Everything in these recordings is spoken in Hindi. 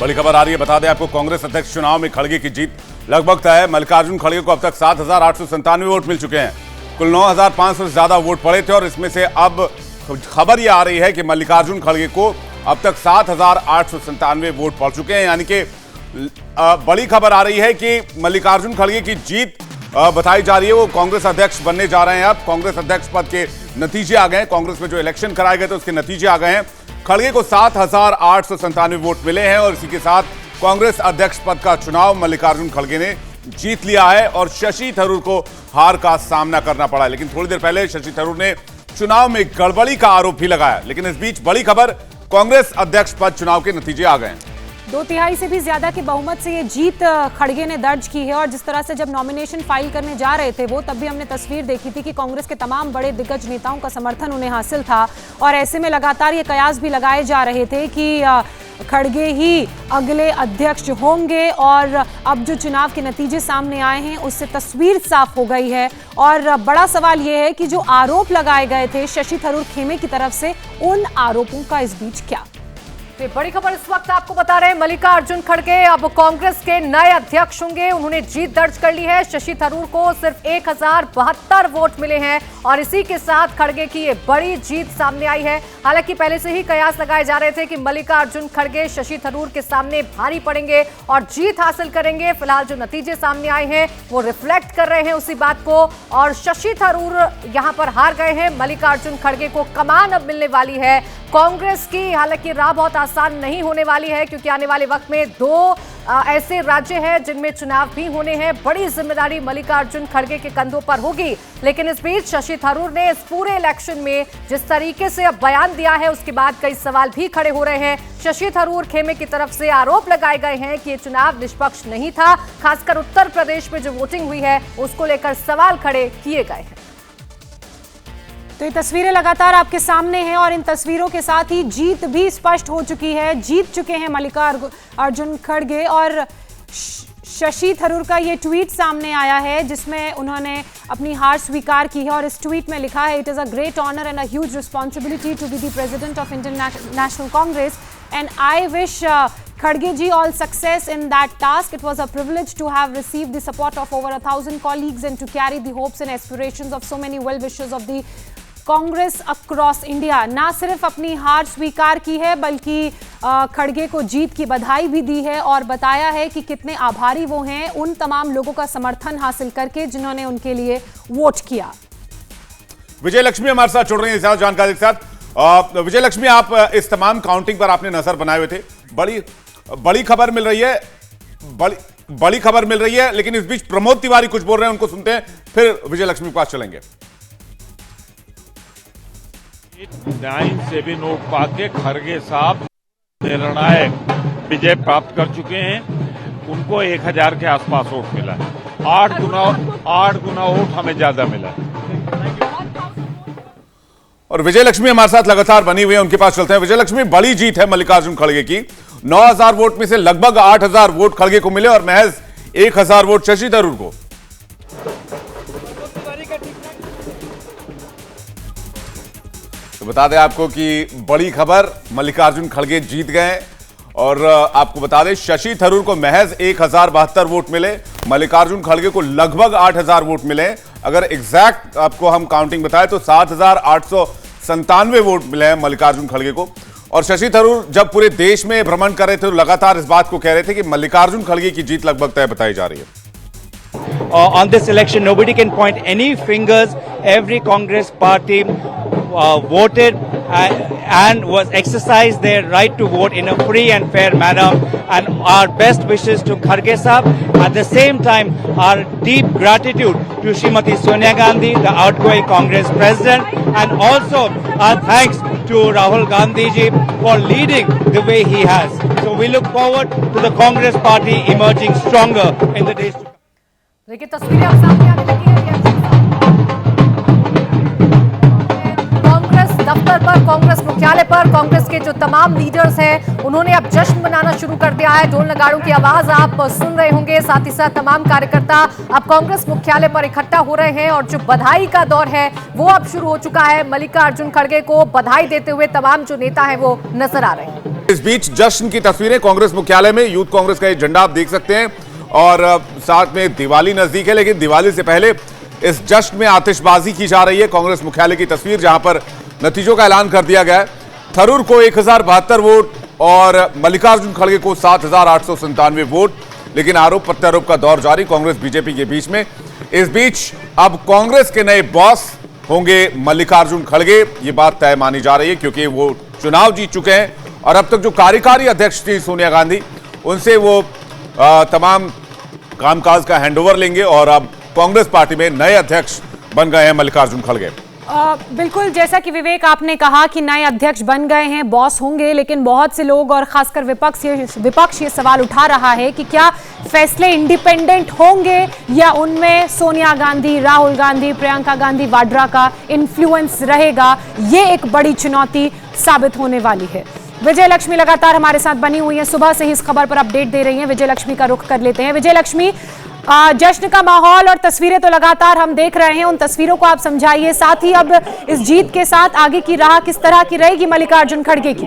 बड़ी खबर आ रही है, बता दें आपको, कांग्रेस अध्यक्ष चुनाव में खड़गे की जीत लगभग तय है। मल्लिकार्जुन खड़गे को अब तक 7,897 वोट मिल चुके हैं। कुल 9,500 से ज्यादा वोट पड़े थे और इसमें से अब खबर यह आ रही है कि मल्लिकार्जुन खड़गे को अब तक 7,897 वोट पड़ चुके हैं। यानी कि बड़ी खबर आ रही है कि मल्लिकार्जुन खड़गे की जीत बताई जा रही है। वो कांग्रेस अध्यक्ष बनने जा रहे हैं। अब कांग्रेस अध्यक्ष पद के नतीजे आ गए हैं। कांग्रेस में जो इलेक्शन कराए गए थे उसके नतीजे आ गए हैं। खड़गे को 7,897 वोट मिले हैं और इसी के साथ कांग्रेस अध्यक्ष पद का चुनाव मल्लिकार्जुन खड़गे ने जीत लिया है और शशि थरूर को हार का सामना करना पड़ा है। लेकिन थोड़ी देर पहले शशि थरूर ने चुनाव में गड़बड़ी का आरोप भी लगाया। लेकिन इस बीच बड़ी खबर, कांग्रेस अध्यक्ष पद चुनाव के नतीजे आ गए हैं। 2/3 से भी ज्यादा के बहुमत से ये जीत खड़गे ने दर्ज की है। और जिस तरह से जब नॉमिनेशन फाइल करने जा रहे थे वो, तब भी हमने तस्वीर देखी थी कि कांग्रेस के तमाम बड़े दिग्गज नेताओं का समर्थन उन्हें हासिल था। और ऐसे में लगातार ये कयास भी लगाए जा रहे थे कि खड़गे ही अगले अध्यक्ष होंगे। और अब जो चुनाव के नतीजे सामने आए हैं उससे तस्वीर साफ हो गई है। और बड़ा सवाल यह है कि जो आरोप लगाए गए थे शशि थरूर खेमे की तरफ से, उन आरोपों का इस बीच क्या? बड़ी खबर इस वक्त आपको बता रहे हैं, मल्लिकार्जुन खड़गे अब कांग्रेस के नए अध्यक्ष होंगे। उन्होंने जीत दर्ज कर ली है। शशि थरूर को सिर्फ 1,072 वोट मिले हैं और इसी के साथ खड़गे की ये बड़ी जीत सामने आई है। हालांकि पहले से ही कयास लगाए जा रहे थे कि मल्लिकार्जुन खड़गे शशि थरूर के सामने भारी पड़ेंगे और जीत हासिल करेंगे। फिलहाल जो नतीजे सामने आए हैं वो रिफ्लेक्ट कर रहे हैं उसी बात को। और शशि थरूर यहां पर हार गए हैं। मल्लिकार्जुन खड़गे को कमान अब मिलने वाली है कांग्रेस की। हालांकि राह बहुत आसान नहीं होने वाली है क्योंकि आने वाले वक्त में 2 ऐसे राज्य हैं जिनमें चुनाव भी होने हैं। बड़ी जिम्मेदारी मल्लिकार्जुन खड़गे के कंधों पर होगी। लेकिन इस बीच शशि थरूर ने इस पूरे इलेक्शन में जिस तरीके से अब बयान दिया है उसके बाद कई सवाल भी खड़े हो रहे हैं। शशि थरूर खेमे की तरफ से आरोप लगाए गए हैं कि ये चुनाव निष्पक्ष नहीं था। खासकर उत्तर प्रदेश में जो वोटिंग हुई है उसको लेकर सवाल खड़े किए गए हैं। तो ये तस्वीरें लगातार आपके सामने हैं और इन तस्वीरों के साथ ही जीत भी स्पष्ट हो चुकी है। जीत चुके हैं मल्लिकार्जुन खड़गे। और शशि थरूर का ये ट्वीट सामने आया है जिसमें उन्होंने अपनी हार स्वीकार की है। और इस ट्वीट में लिखा है, it is a great honour and a huge responsibility to be the president of Indian National Congress and I wish Khadge ji all success in that task. It was a privilege to have received the support of over 1,000 colleagues and to carry the hopes and aspirations of so many well-wishers of the Congress across India. ना सिर्फ अपनी हार स्वीकार की है बल्कि खड़गे को जीत की बधाई भी दी है और बताया है कि कितने आभारी वो हैं उन तमाम लोगों का समर्थन हासिल करके जिन्होंने उनके लिए वोट किया। विजय लक्ष्मी हमारे साथ जुड़ रही हैं ज्यादा जानकारी के साथ। विजय लक्ष्मी, आप इस तमाम काउंटिंग पर आपने नजर बनाए हुए थे। बड़ी खबर मिल रही है, बड़ी खबर मिल रही है। लेकिन इस बीच प्रमोद तिवारी कुछ बोल रहे हैं, उनको सुनते हैं, फिर विजय लक्ष्मी के पास चलेंगे। 9 नोट पाके खड़गे साहब निर्णायक विजय प्राप्त कर चुके हैं। उनको 1,000 के आसपास वोट मिला है। 8 गुना वोट हमें ज्यादा मिला है। और विजय लक्ष्मी हमारे साथ लगातार बनी हुई है, उनके पास चलते हैं। विजय लक्ष्मी, बड़ी जीत है मल्लिकार्जुन खड़गे की। 9,000 वोट में से लगभग 8,000 वोट खड़गे को मिले और महज 1,000 वोट शशि थरूर को। तो बता दें आपको कि बड़ी खबर, मल्लिकार्जुन खड़गे जीत गए। और आपको बता दें शशि थरूर को महज 1,072 वोट मिले, मल्लिकार्जुन खड़गे को लगभग 8,000 वोट मिले। अगर एग्जैक्ट आपको हम काउंटिंग बताएं तो 7,897 वोट मिले हैं मल्लिकार्जुन खड़गे को। और शशि थरूर जब पूरे देश में भ्रमण कर रहे थे तो लगातार इस बात को कह रहे थे कि मल्लिकार्जुन खड़गे की जीत लगभग तय बताई जा रही है। On this election, nobody can point any fingers. Every Congress party voted and was exercised their right to vote in a free and fair manner. And our best wishes to Khadge Sahab. At the same time, our deep gratitude to Srimati Sonia Gandhi, the outgoing Congress president, and also our thanks to Rahul Gandhi ji for leading the way he has. So we look forward to the Congress party emerging stronger in the days to come. देखिए तस्वीरें अब सामने आने लगी है। कांग्रेस दफ्तर पर, कांग्रेस मुख्यालय पर कांग्रेस के जो तमाम लीडर्स हैं उन्होंने अब जश्न मनाना शुरू कर दिया है। ढोल नगाड़ों की आवाज आप सुन रहे होंगे। साथ ही साथ तमाम कार्यकर्ता अब कांग्रेस मुख्यालय पर इकट्ठा हो रहे हैं और जो बधाई का दौर है वो अब शुरू हो चुका है। मल्लिकार्जुन खड़गे को बधाई देते हुए तमाम जो नेता है वो नजर आ रहे हैं। इस बीच जश्न की तस्वीरें कांग्रेस मुख्यालय में, यूथ कांग्रेस का ये झंडा आप देख सकते हैं और साथ में दिवाली नजदीक है, लेकिन दिवाली से पहले इस जश्न में आतिशबाजी की जा रही है। कांग्रेस मुख्यालय की तस्वीर जहां पर नतीजों का ऐलान कर दिया गया है। थरूर को 1072 वोट और मल्लिकार्जुन खड़गे को 7897 वोट, लेकिन आरोप प्रत्यारोप का दौर जारी कांग्रेस बीजेपी के बीच में। इस बीच अब कांग्रेस के नए बॉस होंगे मल्लिकार्जुन खड़गे, ये बात तय मानी जा रही है क्योंकि वो चुनाव जीत चुके हैं और अब तक जो कार्यकारी अध्यक्ष थी सोनिया गांधी, उनसे वो तमाम कामकाज का हैंडओवर लेंगे और अब कांग्रेस पार्टी में नए अध्यक्ष बन गए हैं मल्लिकार्जुन खड़गे। बिल्कुल, जैसा कि विवेक आपने कहा कि नए अध्यक्ष बन गए हैं, बॉस होंगे, लेकिन बहुत से लोग और खासकर विपक्ष ये सवाल उठा रहा है कि क्या फैसले इंडिपेंडेंट होंगे या उनमें सोनिया गांधी, राहुल गांधी, प्रियंका गांधी वाड्रा का इन्फ्लुएंस रहेगा। ये एक बड़ी चुनौती साबित होने वाली है। विजय लक्ष्मी लगातार हमारे साथ बनी हुई है, सुबह से ही इस खबर पर अपडेट दे रही हैं। विजय लक्ष्मी का रुख कर लेते हैं। विजय लक्ष्मी, जश्न का माहौल और तस्वीरें तो लगातार हम देख रहे हैं, उन तस्वीरों को आप समझाइए, साथ ही अब इस जीत के साथ आगे की राह किस तरह की रहेगी मल्लिकार्जुन खड़गे की?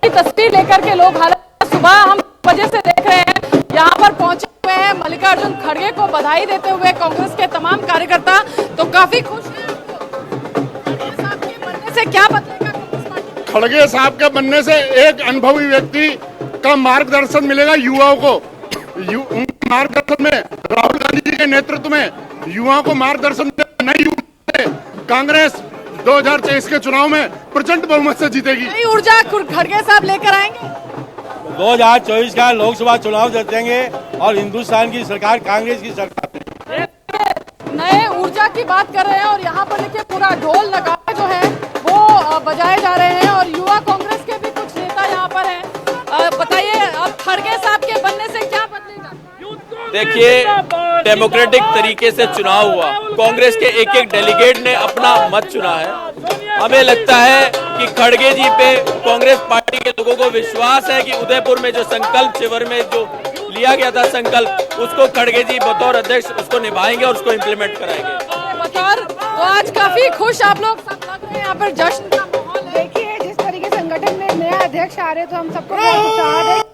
तस्वीर लेकर के लोग हालांकि सुबह हम बजे से देख रहे हैं, यहाँ पर पहुंचे हुए हैं मल्लिकार्जुन खड़गे को बधाई देते हुए कांग्रेस के तमाम कार्यकर्ता तो काफी खुश हैं। से क्या बदलेगा खड़गे साहब के बनने से एक अनुभवी व्यक्ति का मार्गदर्शन मिलेगा युवाओं को। उनके मार्गदर्शन में, राहुल गांधी जी के नेतृत्व में युवाओं को मार्गदर्शन नई कांग्रेस 2023 के चुनाव में प्रचंड बहुमत से जीतेगी। नई ऊर्जा खड़गे साहब लेकर आएंगे। 2024 का लोकसभा चुनाव जीतेंगे और हिंदुस्तान की सरकार कांग्रेस की सरकार। नए ऊर्जा की बात कर रहे हैं और यहाँ पर देखिए पूरा ढोल नगाड़े जो है वो बजाए जा रहे हैं और युवा कांग्रेस के भी कुछ नेता यहाँ पर हैं। बताइए, अब खड़गे साहब के बनने से क्या बदलेगा? देखिए, डेमोक्रेटिक तरीके से चुनाव हुआ, कांग्रेस के एक एक डेलीगेट ने अपना मत चुना है। हमें लगता है कि खड़गे जी पे कांग्रेस पार्टी के लोगों को विश्वास है कि उदयपुर में जो संकल्प शिविर में जो लिया गया था संकल्प, उसको खड़गे जी बतौर अध्यक्ष उसको निभाएंगे और उसको इम्प्लीमेंट कराएंगे। तो आज काफी खुश आप लोग सब लग रहे हैं, यहाँ पर जश्न का माहौल है। देखिए जिस तरीके संगठन में नया अध्यक्ष आ रहे तो हम सबको बहुत उत्साह है।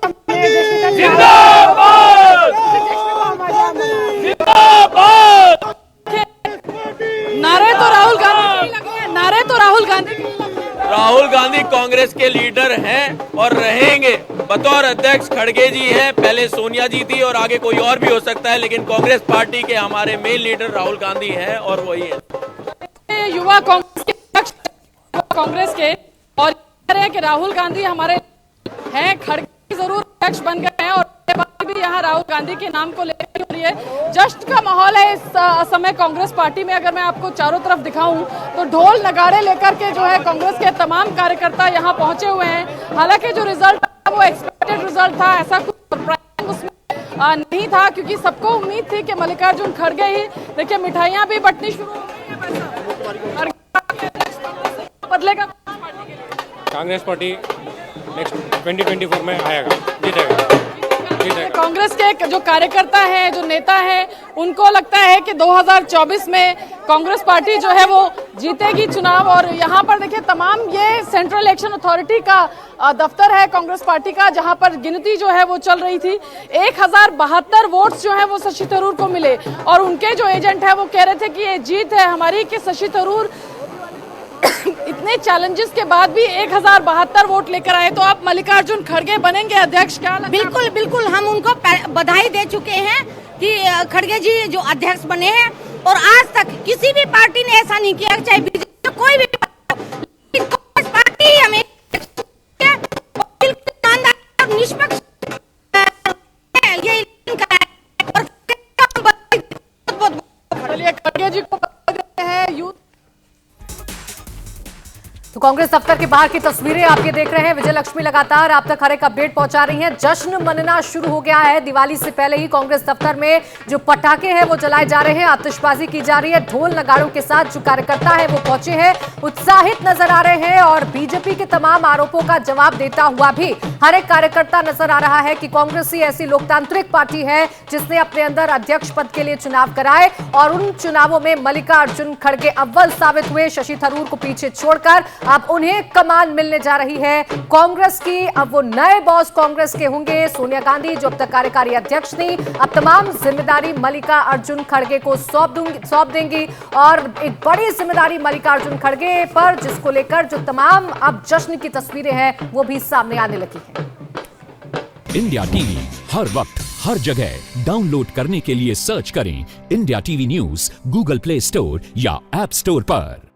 नारे तो राहुल गांधी लगे हैं, नारे तो राहुल गांधी। राहुल गांधी कांग्रेस के लीडर हैं और रहेंगे। बतौर अध्यक्ष खड़गे जी हैं, पहले सोनिया जी थी और आगे कोई और भी हो सकता है, लेकिन कांग्रेस पार्टी के हमारे मेन लीडर राहुल गांधी हैं और वही है। युवा कांग्रेस के और कह रहे हैं कि राहुल गांधी हमारे हैं, खड़गे जरूर अध्यक्ष बन गए हैं और भी यहाँ राहुल गांधी के नाम को लेकर हो रही है। जश्न का माहौल है इस समय कांग्रेस पार्टी में। अगर मैं आपको चारों तरफ दिखाऊं तो ढोल नगाड़े लेकर के जो है कांग्रेस के तमाम कार्यकर्ता यहाँ पहुंचे हुए हैं। हालांकि जो रिजल्ट था वो एक्सपेक्टेड रिजल्ट था, ऐसा कुछ सरप्राइजिंग उसमें नहीं था क्योंकि सबको उम्मीद थी कि मल्लिकार्जुन खड़गे ही, देखिए मिठाइयां भी बंटनी शुरू हो गई है। बदलेगा कांग्रेस पार्टी नेक्स्ट 2024 में आएगा, जीतेगा। कांग्रेस के जो कार्यकर्ता हैं, जो नेता हैं, उनको लगता है कि 2024 में कांग्रेस पार्टी जो है वो जीतेगी चुनाव। और यहाँ पर देखिए तमाम ये सेंट्रल इलेक्शन अथॉरिटी का दफ्तर है कांग्रेस पार्टी का, जहाँ पर गिनती जो है वो चल रही थी। 1072 वोट्स जो है वो शशि थरूर को मिले और उनके जो एजेंट है वो कह रहे थे कि ये जीत है हमारी कि शशि थरूर इतने चैलेंजेस के बाद भी 1072 वोट लेकर आए। तो आप मल्लिकार्जुन खड़गे बनेंगे अध्यक्ष, क्या लगता है? बिल्कुल बिल्कुल, हम उनको बधाई दे चुके हैं कि खड़गे जी जो अध्यक्ष बने हैं और आज तक किसी भी पार्टी ने ऐसा नहीं किया, चाहे बीजेपी कोई भी पार्टी हमें निष्पक्ष खड़गे जी को देते हैं यूथ। तो कांग्रेस दफ्तर के बाहर की तस्वीरें आप ये देख रहे हैं। विजय लक्ष्मी लगातार आप तक हर एक अपडेट पहुंचा रही हैं। जश्न मनना शुरू हो गया है। दिवाली से पहले ही कांग्रेस दफ्तर में जो पटाखे हैं वो जलाए जा रहे हैं, आतिशबाजी की जा रही है। ढोल नगाड़ों के साथ जो कार्यकर्ता है वो पहुंचे हैं, उत्साहित नजर आ रहे हैं और बीजेपी के तमाम आरोपों का जवाब देता हुआ भी हर एक कार्यकर्ता नजर आ रहा है कि कांग्रेस ही ऐसी लोकतांत्रिक पार्टी है जिसने अपने अंदर अध्यक्ष पद के लिए चुनाव कराए और उन चुनावों में मल्लिकार्जुन खड़गे अव्वल साबित हुए। शशि थरूर को पीछे छोड़कर अब उन्हें कमान मिलने जा रही है कांग्रेस की। अब वो नए बॉस कांग्रेस के होंगे। सोनिया गांधी जो अब तक कार्यकारी अध्यक्ष थी, अब तमाम जिम्मेदारी मल्लिकार्जुन खड़गे को सौंप देंगी और एक बड़ी जिम्मेदारी मल्लिकार्जुन खड़गे पर, जिसको लेकर जो तमाम अब जश्न की तस्वीरें हैं वो भी सामने आने लगी हैं। इंडिया टीवी हर वक्त हर जगह डाउनलोड करने के लिए सर्च करें India TV news Google play store या ऐप स्टोर पर।